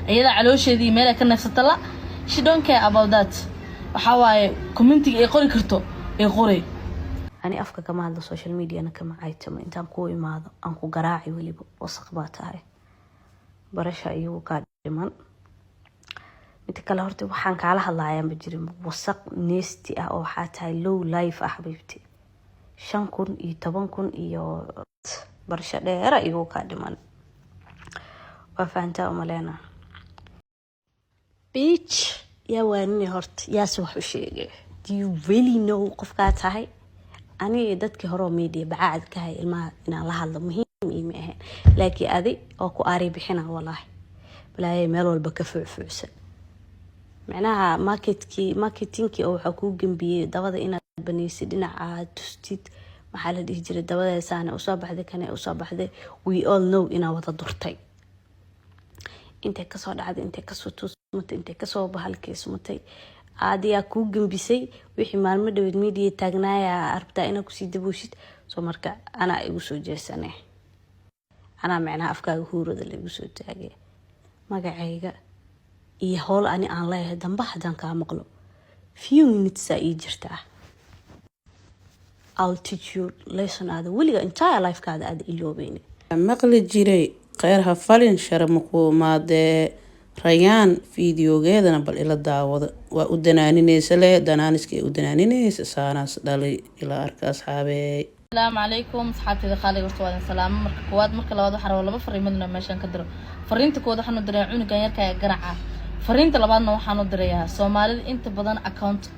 ayada caloosheedii meel ay ka neefsato la she don't care about that waxa waaye commenting ay qori karto ay qoray ani afka kama hadlo social media ana kama aytamo intaan ku imaado aan ku garaaci waliba wasaq baa tahay barasha ayuu ka dhiman mid kale horta waxaan kala hadlayaa ma jirin wasaq neesti ah oo waxa tahay low life ah xabiibti 5,000 iyo 10,000 iyo barasha dheer ayuu ka dhiman وفانتا وملينا بيتش يا واني هرت يا سوح وشيء do you really know قفكات هاي أنا دتك هرو ميديا بعد كهاي الما إن الله هذا مهم إيمه لكن أذي أكو قاري بحنا والله بلا يملوا البكفع فوسا معناها ماركتينكي أو حقوق جنبي دواء إن بنيسدنا عاد تستيد محل الهجرة دواء سنة أصاب هذا كان أصاب هذا we all know إن وضع دورتي انت كسو دعد انت كسو توسمت انت كسو بهالكيسمتي عادي اكو جنبيسي وixii maalmo dhaweed media taagnaya arbta ina ku sii dabuushid soo marka ana igu soo jeesanay ana macna afkaaga huurada la igu soo taagay magacayga iyo hool ani aan leeyahay damba hadan ka maqlo few minutes ay jirtaa I'll teach you lesson ada waliga entire life kaada aad iloobayni maqli jiray غيرها فلين شرمكو ماده ريان فيديوغيدنا بل إلا داوض ودنانينيس له دنانيسكي ودنانينيس ساناس دالي إلا أرك أصحابي السلام عليكم صحابتي دخالي ورتوان السلام مركا كواد مركا لواد وحر ولا بفرين مدنا ماشان كدرو فرينتا كواد waxaanu diray cunugan yarka ee garaca fariinta labaadna waxaanu dirayaa Soomaalida inta badan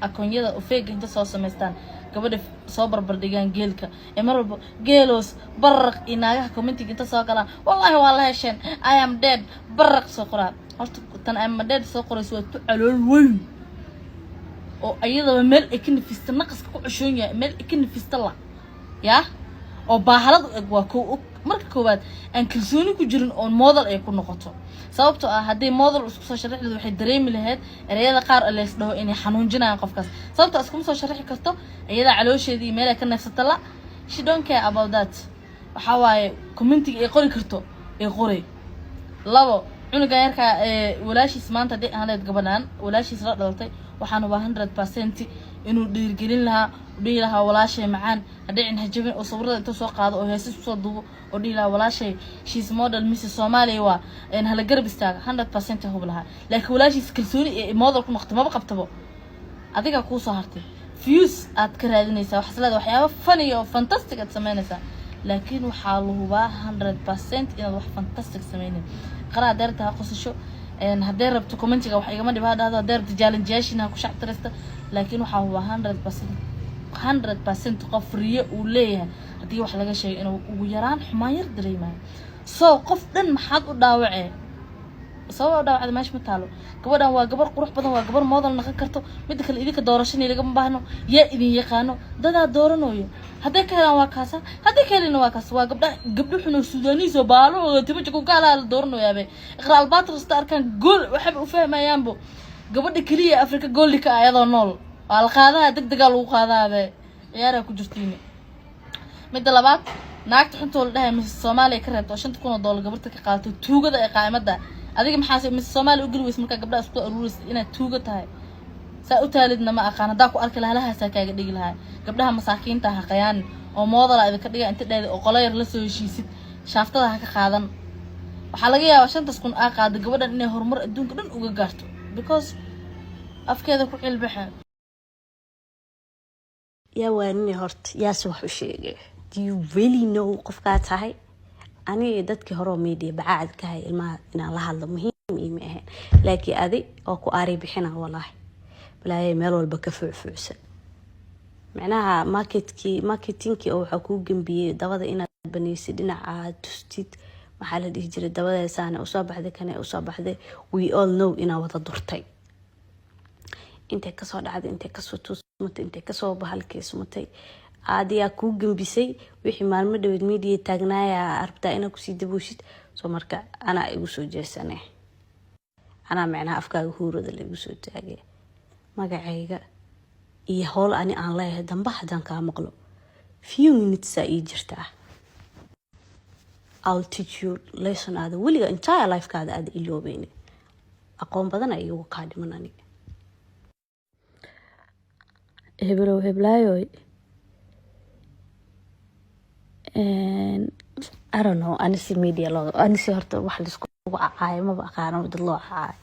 akoonyada oo fake inta soo sameystaan gabadha soo barbar dhigaan geelka ee mar walba geelos barq inaagaha commenting inta soo galaan wallahi waa la hesheen I am dead barq soo qoraa horta tan I am dead soo qorayso waa tu calool weyn oo ayadaba meel ay ka nafista naqaska ku cushoon yahay meel ay ka nafista la yaa oo baahalad waa ku marka koowaad aan kalsooni ku jirin oo model ay ku noqoto sababtoo ah hadii model isku soo sharaxdo waxay dareemi lahayd ereyada qaar ee lees dhaho inay xanuunjinayaan qofkaas sababtoo isku soo sharaxi karto ayada caloosheedii meel ay ka neefsato la she don't care about that waxa waaye commenting ay qori karto ay qoray labo cunugan yarka walaashiis maanta hadii aanad gabadhan walaashiis la dhaltay waxaan u 100% inuu dhiirgelin lahaa dhihi lahaa walaashay macaan hadii in hajabin oo sawirada inta soo qaado oo heesis soo duubo oo dhihi lahaa walaashay she's model Mrs Somali waa in hala garab istaaga 100% hub lahaa laakiin walaashiis kalsooni ee model ku noqdo ma qabtabo adiga ku soo hartay views aad ka raadinaysaa wax salaad waxyaabo funny oo fantastic aad sameynaysaa laakiin waxa la hubaa 100% inaad wax fantastic sameeynin qaraa darta qosasho hadii rabto commentiga wax igama dhibaado hadii rabto challenge yaashina ku shactirista laakiin waxa huwa 100% qof riyo uu leeyahay hadii wax laga sheego inuu ugu yaraan xumaan yar dareemayo soo qof dhan maxaad u dhaawacay soo dhaawacay meesh ma taalo gabadhan waa gabar qurux badan waa gabar model noqon karto mid kale idinka doorashada laga baahno yaa idin yaqaano dada dooranayo hadii ka helaan waa kaasa hadii ka helaan waa kaas waa gabdho xun oo Suudaaniis oo baalo timaha ku kala dooranayo abe iqra albatr starkan gool waxba u fahmayaanbo gabadha kaliya Afrika goolka ayadoo nool alqaadaha degdega lagu qaadaabe ciyaar ku jirtiin mid labaad naagta xunta oo dhahay Mrs Somali ka reebto $5,000 gabarta ka qaato tuugada ee qaamada adiga maxaa Mrs Somali u galweys marka gabdhaha isku aruuris inaad tuuga tahay saa u taalidna ma aqaan hadaa ku arki lahaa sa kaaga dhigi lahaa gabdhaha masaakiinta ha qayaan oo model ay ka dhiga inta dheer oo qolayr la soo heshiisid shaaftada ha ka qaadan waxa laga yaabaa 5,000 aa qaado gabadhan inay horumar adduunka dhan uga gaarto because afkeeda ku cilbaxan يا واني هرت يا سوح وشيء do you really know قفكات هاي أنا دتك هرو ميديا بعد كهاي الما إن الله هذا مهم إيمه لكن أذي أكو قاري بحنا والله بلا يملوا البكفع فوسا معناها ماركتينكي أو حقوق جنبي دواء إن بنيسدنا عاد تستيد محل الهجرة دواء سنة أصاب هذا كان أصاب هذا we all know إن وضع دورتي انت كسو دعد انت كسو توسمت انت كسو بهالكيسمتي عادي اكو جنبيسي wixii maalmo dhaweed media taagnaya arbta ina ku sii dabuushid soo marka ana igu soo jeesanay ana macna afkaaga huurada la igu soo taagay magacayga iyo hool ani aan leeyahay damba hadan ka maqlo few minutes ay jirtaa I'll teach you lesson ada waliga entire life kaada aad iloobayni aqoon badan ay igu qaadiman aniga heblow heblaayoy I don't know anisi media loo anisi horta wax la isku caayo ma aqaano dad loo caayo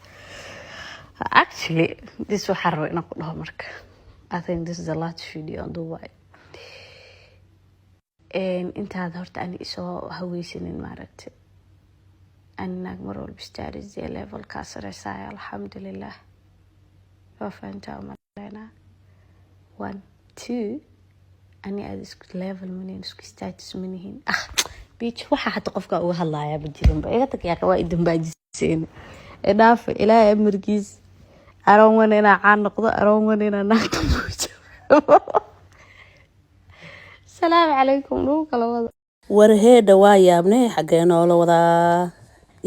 actually this waxa rabo inaan ku dhaho marka I think this is the last video on Dubai intaad horta ani isoo haweysanin maaragtay أنا أمر بالستارز زي level كاسر ساي الحمد لله وفانت أمرنا 1 2 أني أدسك level منين اسك status منين بيتش وحا حتى قفك أوها الله يا بجيرم بأيغتك يا كوايد باجسين إناف إلهي أمركيز أرون ونينا عان نقضى أرون ونينا ناكتم السلام عليكم روك الله warheeda waa yaabne xagee noola wadaa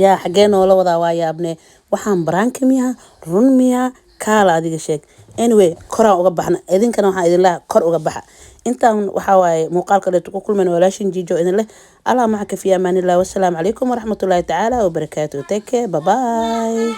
yaa xagee noola wadaa waa yaabne waxaan baraanka miyaa run miyaa kaala adiga sheeg anyway koraan uga baxna idinkana waxaan idin lahaa kor uga baxa intaan waxaa waaye muuqaalka dheerta ku kulmayna walaashin jiijo idin leh allah maxaa ka fi amaanillah wassalaamu calaykum waraxmatullaahi tacaala wabarakaatuh take care bye bye